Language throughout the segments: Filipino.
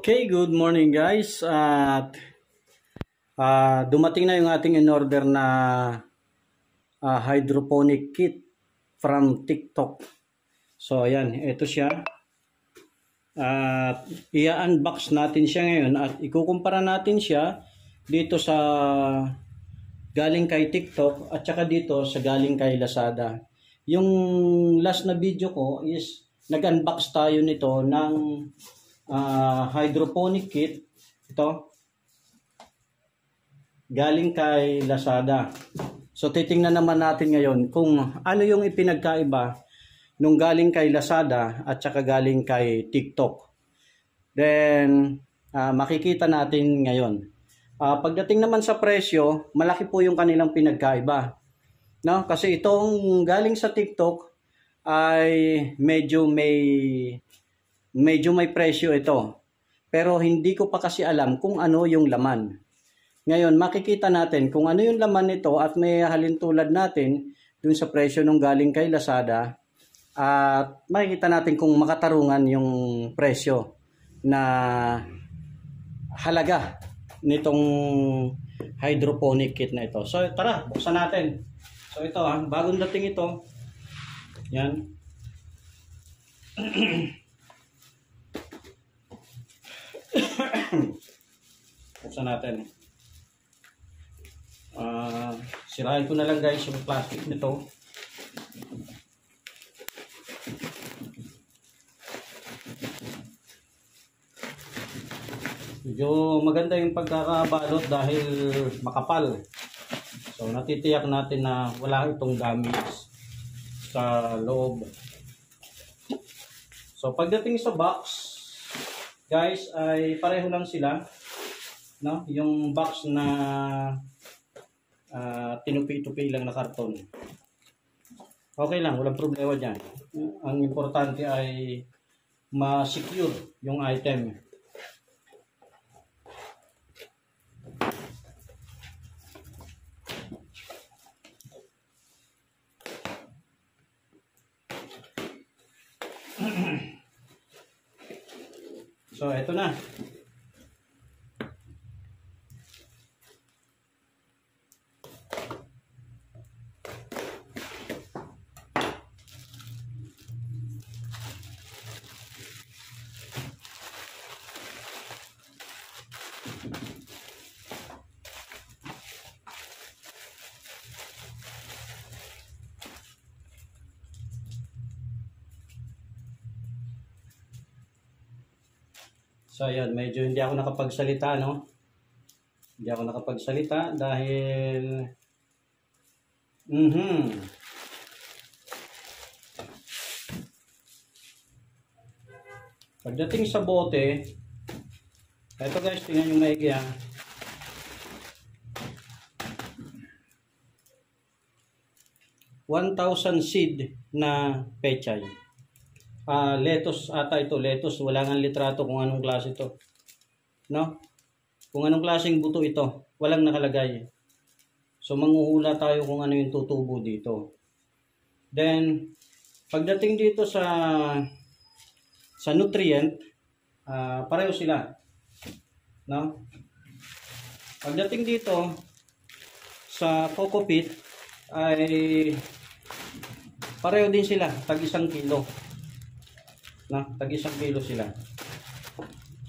Okay, good morning guys. At dumating na yung ating in-order na hydroponic kit from TikTok. So ayan, ito siya. At i-unbox natin siya ngayon at ikukumpara natin siya dito sa galing kay TikTok at saka dito sa galing kay Lazada. Yung last na video ko is nag-unbox tayo nito ng hydroponic kit. Ito galing kay Lazada. So titingnan naman natin ngayon kung ano yung ipinagkaiba nung galing kay Lazada at saka galing kay TikTok. Then makikita natin ngayon. Pagdating naman sa presyo, malaki po yung kanilang pinagkaiba. No? Kasi itong galing sa TikTok ay medyo may presyo ito. Pero hindi ko pa kasi alam kung ano yung laman. Ngayon, makikita natin kung ano yung laman nito at may halintulad natin dun sa presyo nung galing kay Lazada. At makikita natin kung makatarungan yung presyo na halaga nitong hydroponic kit na ito. So tara, buksan natin. So ito bagong dating ito. Yan. Buksan natin. Sirahin ko na lang guys yung plastic nito. Medyo maganda yung pagkakabalot dahil makapal. So natitiyak natin na wala itong damage sa loob. So pagdating sa box, guys, ay pareho lang sila, no? Yung box na tinupi-tupi lang na karton. Okay lang, walang problema diyan. Ang importante ay ma-secure yung item. So, ito na. So ayan, medyo hindi ako nakapagsalita, no? Hindi ako nakapagsalita dahil pagdating sa bote, ito guys, tingnan yung maigi ha. 1,000 seed na pechay. Lettuce ata ito, lettuce, wala nga litrato kung anong klase ito, no? Kung anong klaseng buto ito, walang nakalagay. So manghuhula tayo kung ano yung tutubo dito. Then pagdating dito sa nutrient, pareho sila, no? Pagdating dito sa coco peat ay pareho din sila, tag 1 kilo. Na, tag 1 kilo sila.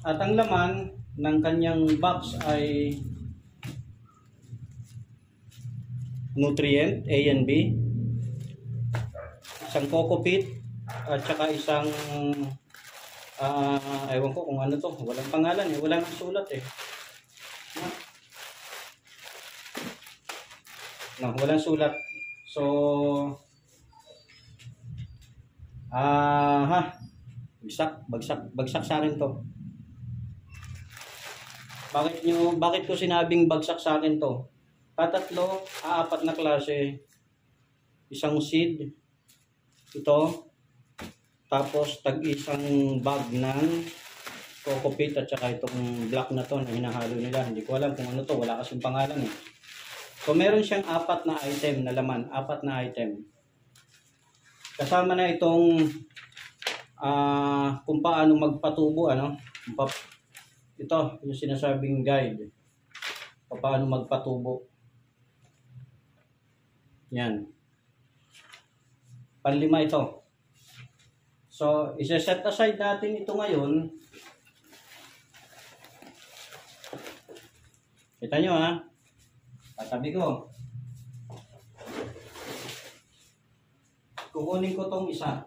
At ang laman ng kanyang box ay nutrient A and B, isang coco peat at saka isang ewan ko kung ano to, walang pangalan eh, walang sulat eh. No, walang sulat. So bagsak sa akin to. Bakit ko sinabing bagsak sa akin to? Tatatlo, 4 na klase. Isang seed, ito, tapos tag 1 bag ng coco peat at saka itong black na to na hinahalo nila. Hindi ko alam kung ano to, wala kasing pangalan eh. So meron siyang 4 na item na laman, 4 na item. Kasama na itong kung paano magpatubo, ano, Ito, yung sinasabing guide. Paano magpatubo. Yan. Panlima ito. So, isa-set aside natin ito ngayon. Kita nyo ha. Tatabi ko. Kukunin ko tong isa.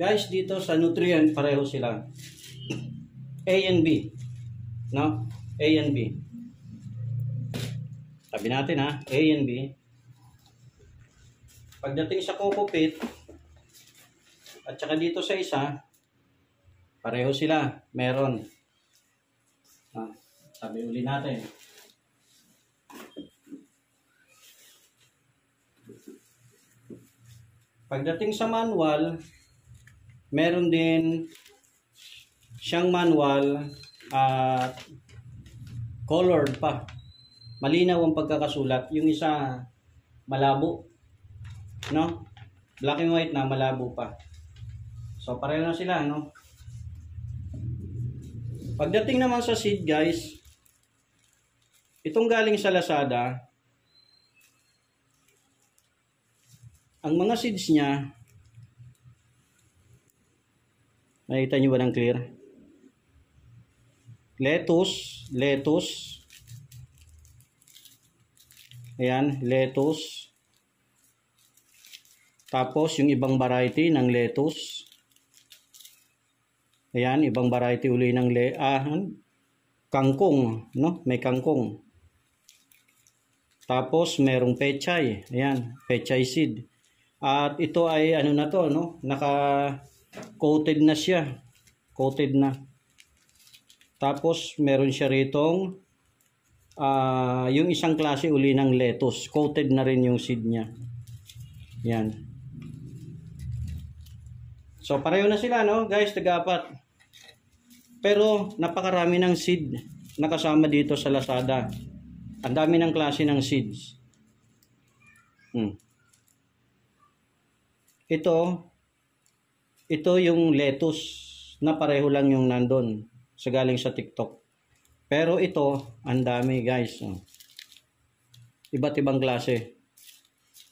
Guys, dito sa nutrient pareho sila. A and B. No? A and B. Sabi natin ha, A and B. Pagdating sa Coco Pit, at saka dito sa isa, pareho sila. Meron. Sabi uli natin. Pagdating sa manual, meron din siyang manual at colored pa. Malinaw ang pagkakasulat. Yung isa malabo. No? Black and white na malabo pa. So pareho na sila, no? Pagdating naman sa seed, guys, itong galing sa Lazada, ang mga seeds niya, nakita nyo ba ng clear? Lettuce. Ayan, lettuce. Tapos, yung ibang variety ng lettuce. Ayan, ibang variety uli ng kangkong, no? May kangkong. Tapos, merong pechay. Ayan, pechay seed. At ito ay ano na to, no? Naka-coated na siya. Coated na. Tapos meron siya ritong yung isang klase uli ng lettuce. Coated na rin yung seed niya. Yan. So pareho na sila, no? Guys, taga-apat. Pero napakarami ng seed na kasama dito sa Lazada. Ang dami ng klase ng seeds. Ito yung lettuce na pareho lang yung nandun sa galing sa TikTok. Pero ito, ang dami guys. Iba't ibang klase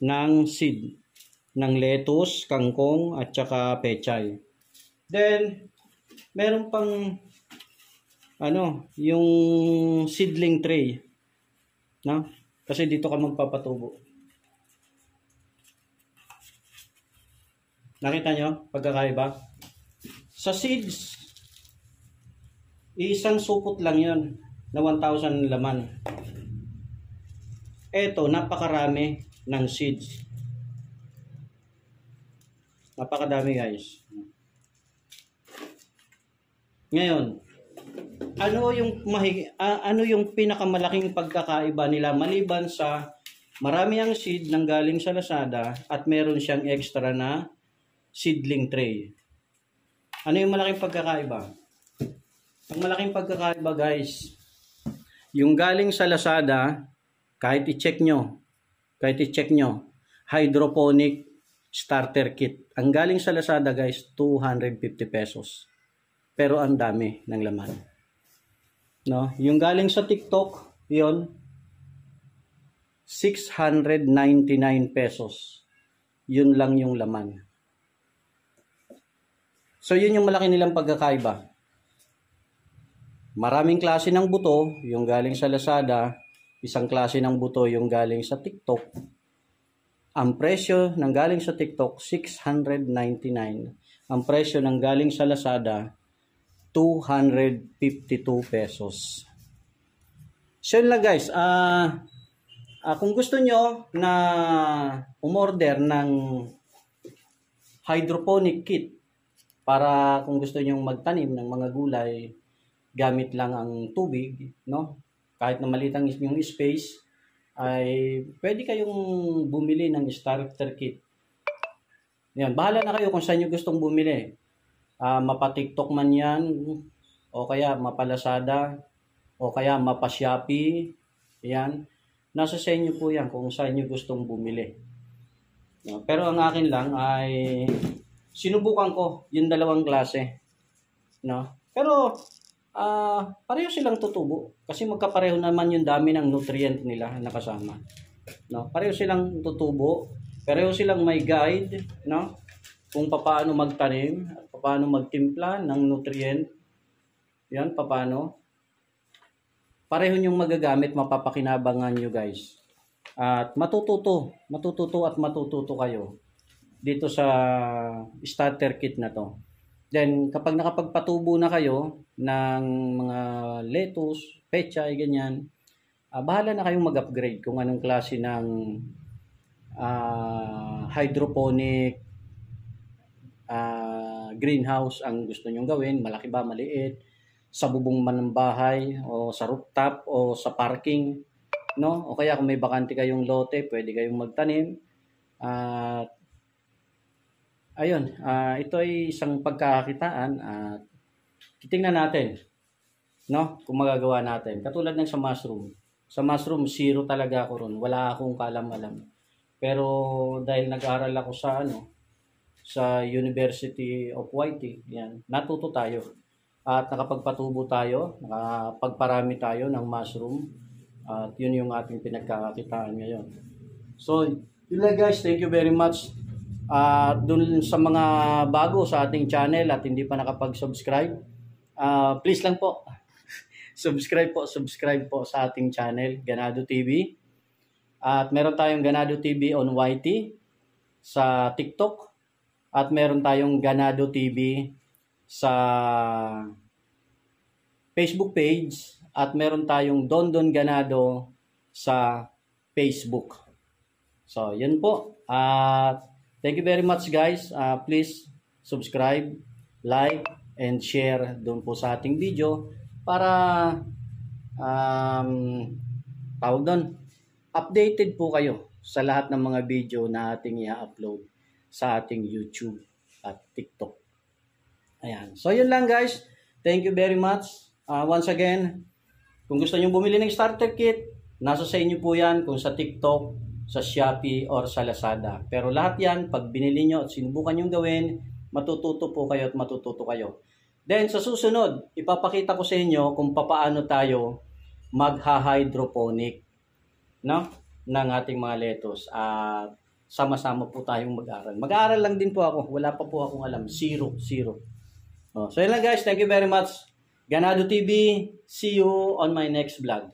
ng seed. Ng lettuce, kangkong, at saka pechay. Then, meron pang yung seedling tray. No? Kasi dito ka magpapatubo. Nakita nyo? Pagkakaiba? Sa seeds, isang supot lang yon na 1,000 laman. Eto, napakarami ng seeds. Napakadami guys. Ngayon, ano yung pinakamalaking pagkakaiba nila maliban sa marami ang seed nang galing sa Lazada at meron siyang extra na seedling tray. Ano yung malaking pagkakaiba? Ang malaking pagkakaiba guys, yung galing sa Lazada, kahit i-check nyo, hydroponic starter kit. Ang galing sa Lazada guys, 250 pesos. Pero ang dami ng laman. No? Yung galing sa TikTok, yon 699 pesos. Yun lang yung laman. So yun yung malaki nilang pagkakaiba. Maraming klase ng buto, yung galing sa Lazada, isang klase ng buto yung galing sa TikTok. Ang presyo ng galing sa TikTok, 699. Ang presyo ng galing sa Lazada, 252 pesos. So yun lang guys, kung gusto nyo na umorder ng hydroponic kit, para kung gusto nyo magtanim ng mga gulay, gamit lang ang tubig, no? Kahit na maliit ang inyong space, ay pwede kayong bumili ng starter kit. Yan, bahala na kayo kung saan nyo gustong bumili. Mapa-TikTok man yan, o kaya mapa-Lazada, o kaya mapa-Shopee, Yan. Nasa sa inyo po yan kung saan nyo gustong bumili. No? Pero ang akin lang ay sinubukan ko yung dalawang klase. No? Pero pareho silang tutubo kasi magkapareho naman yung dami ng nutrient nila na kasama. No? Pareho silang tutubo, pareho silang may guide, no? Kung paano magtanim at paano magtimpla ng nutrient. Yan, paano. Pareho nyong magagamit, mapapakinabangan nyo guys. At matututo at matututo kayo dito sa starter kit na to. Then, kapag nakapagpatubo na kayo ng mga lettuce, pechay, ganyan, bahala na kayong mag-upgrade kung anong klase ng hydroponic greenhouse ang gusto nyong gawin. Malaki ba, maliit, sa bubong man ng bahay, o sa rooftop, o sa parking, no? O kaya kung may bakante kayong lote, pwede kayong magtanim. Ayun, ito ay isang pagkakakitaan at titingnan natin, no? Kung magagawa natin. Katulad ng sa mushroom. Sa mushroom, zero talaga ako ron. Wala akong kaalam-alam. Pero dahil nag-aaral ako sa University of Hawaii, yan, natuto tayo. At nakapagpatubo tayo, nakapagparami tayo ng mushroom. At yun yung ating pinagkakakitaan ngayon. So, yun lang guys, thank you very much. Dun sa mga bago sa ating channel at hindi pa nakapag-subscribe, please lang po, subscribe po sa ating channel, Ganado TV. At meron tayong Ganado TV on YT sa TikTok. At meron tayong Ganado TV sa Facebook page. At meron tayong Dondon Ganado sa Facebook. So, yun po. Thank you very much guys. Please subscribe, like, and share doon po sa ating video para tawag doon, updated po kayo sa lahat ng mga video na ating i-upload sa ating YouTube at TikTok. Ayan. So yun lang guys. Thank you very much. Once again, kung gusto niyo bumili ng starter kit, nasa sa inyo po yan kung sa TikTok, sa Shopee, or sa Lazada. Pero lahat yan, pag binili nyo at sinubukan nyo gawin, matututo po kayo at matututo kayo. Then sa susunod, ipapakita ko sa inyo kung paano tayo magha-hydroponic, no? Ng ating mga lettuce. At sama-sama po tayong mag-aral. Mag-aaral lang din po ako. Wala pa po akong alam. Zero. So yun lang guys. Thank you very much. Ganado TV. See you on my next vlog.